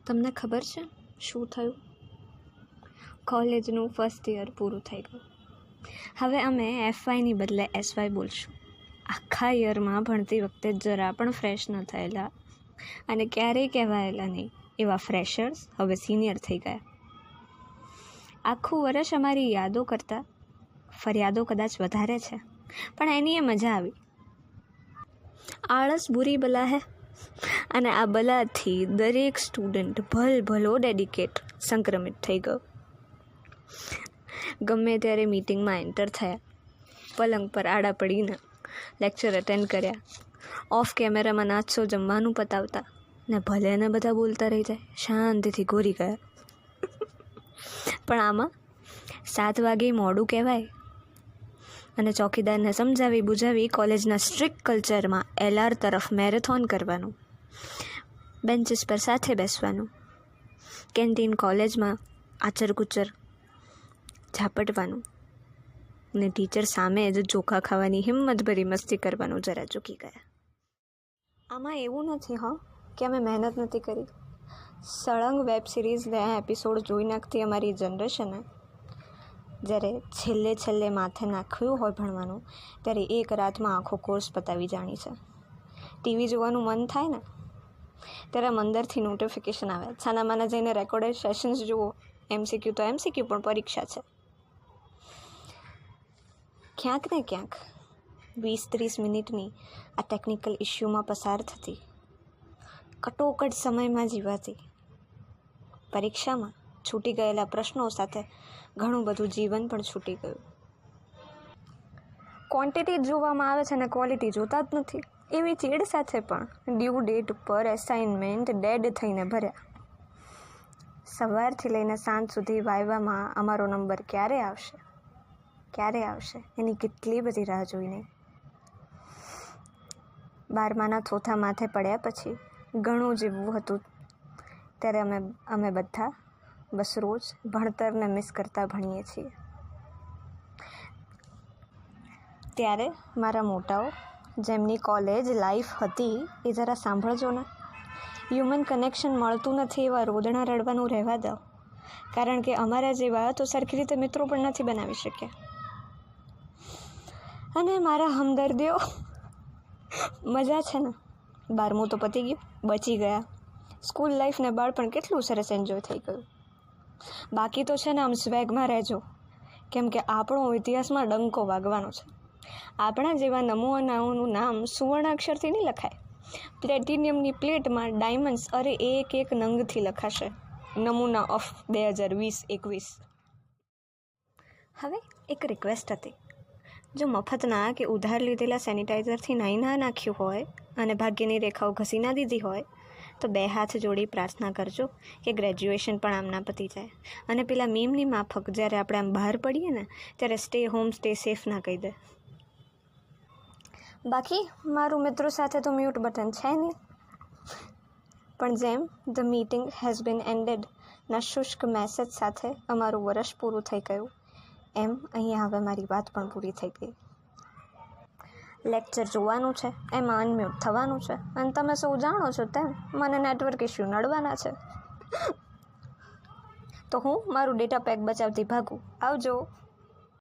તમને ખબર છે શું થયું? કોલેજનું ફર્સ્ટ યર પૂરું થઈ ગયું. હવે અમે FYની બદલે SY બોલશું. આખા યરમાં ભણતી વખતે જરા પણ ફ્રેશ ન થયેલા અને ક્યારેય કહેવાયેલા નહીં એવા ફ્રેશર્સ હવે સિનિયર થઈ ગયા. આખું વર્ષ અમારી યાદો કરતાં ફરિયાદો કદાચ વધારે છે, પણ એની એ મજા આવી. આળસ બુરી બલા હે, અને આ બલાથી દરેક સ્ટુડન્ટ ભલો ડેડિકેટ સંક્રમિત થઈ ગયો. ગમે ત્યારે મીટિંગમાં એન્ટર થયા, પલંગ પર આડા પડીને લેક્ચર અટેન્ડ કર્યા, ઓફ કેમેરામાં નાચશો જમવાનું પતાવતા ને ભલે ને બધા બોલતા રહી જાય, શાંતિથી ઘોરી ગયા. પણ આમાં 7 વાગે મોડું કહેવાય અને ચોકીદારને સમજાવી બુજાવી કોલેજના સ્ટ્રિક્ટ કલ્ચરમાં LR તરફ મેરેથોન કરવાનું, બેન્ચીસ પર સાથે બેસવાનું, કેન્ટીન કોલેજમાં આચર કુચર ઝાપટવાનું ને ટીચર સામે જ ચોખા ખાવાની હિંમતભરી મસ્તી કરવાનું જરા ચૂકી ગયા. આમાં એવું નથી કે અમે મહેનત નથી કરી. સળંગ વેબ સિરીઝ એપિસોડ જોઈ નાખતી અમારી જનરેશને જ્યારે છેલ્લે માથે નાખ્યું હોય ભણવાનું, ત્યારે એક રાતમાં આખો કોર્સ પતાવી જાણી છે. ટીવી જોવાનું મન થાય ને ત્યારે અંદરથી નોટિફિકેશન આવે, છાનામાના જઈને રેકોર્ડેડ સેશન્સ જુઓ, MCQ તો MCQ પણ પરીક્ષા છે. ક્યાંક ને ક્યાંક 20-30 મિનિટની આ ટેકનિકલ ઇસ્યુમાં પસાર થતી, કટોકટ સમયમાં જીવાતી પરીક્ષામાં છૂટી ગયેલા પ્રશ્નો સાથે ઘણું બધું જીવન પણ છૂટી ગયું. ક્વોન્ટિટી જોવામાં આવે છે અને ક્વોલિટી જોતા જ નથી, એવી ચીડ સાથે પણ ડ્યુ ડેટ પર એસાઇનમેન્ટ ડેડ થઈને ભર્યા. સવારથી લઈને સાંજ સુધી વાયવામાં અમારો નંબર ક્યારે આવશે એની કેટલી બધી રાહ જોઈને. 12માના થોથા માથે પડ્યા પછી ઘણું જીવવું હતું, ત્યારે અમે બધા બસ રોજ ભણતરને મિસ કરતા ભણીએ છીએ. ત્યારે મારા મોટાઓ જેમની કોલેજ લાઈફ હતી એ જરા સાંભળજો ને. હ્યુમન કનેક્શન મળતું નથી એવા રોદણા રડવાનું રહેવા દો, કારણ કે અમારા જેવા તો સરખી રીતે મિત્રો પણ નથી બનાવી શક્યા. અને મારા હમદર્દીઓ, મજા છે ને, 12મું તો પતી ગયું, બચી ગયા. સ્કૂલ લાઈફ ને બાળપણ કેટલું સરસ એન્જોય થઈ ગયું. બાકી તો છે ને આમ સ્વેગમાં રહેજો, કેમ કે આપણો ઇતિહાસમાં ડંકો વાગવાનો છે. આપણા જેવા નમૂનાઓનું નામ સુવર્ણ અક્ષરથી નહીં લખાય, પ્લેટિનિયમની પ્લેટમાં ડાયમંડ્સ એક નંગથી લખાશે. નમૂના ઓફ 2020-21. હવે એક રિક્વેસ્ટ હતી, જો મફતના કે ઉધાર લીધેલા સેનિટાઈઝરથી નાહી ના નાખ્યું હોય અને ભાગ્યની રેખાઓ ઘસી ના દીધી હોય તો 2 હાથ જોડી પ્રાર્થના કરજો કે ગ્રેજ્યુએશન પણ આમના પતી જાય અને પેલા મીમની માફક જ્યારે આપણે આમ બહાર પડીએ ને ત્યારે સ્ટે હોમ સ્ટે સેફ ના કહી દે. બાકી મારું મિત્રો સાથે તો મ્યુટ બટન છે નહીં, પણ જેમ the meeting has been ended ના શુષ્ક મેસેજ સાથે અમારું વર્ષ પૂરું થઈ ગયું, એમ અહીંયા હવે મારી વાત પણ પૂરી થઈ ગઈ. લેક્ચર જોવાનું છે, એમાં અનમ્યુટ થવાનું છે, અને તમે સૌ જાણો છો તેમ મને નેટવર્ક ઇસ્યુ નડવાના છે. તો હું મારું ડેટા પેક બચાવતી ભાગું. આવજો.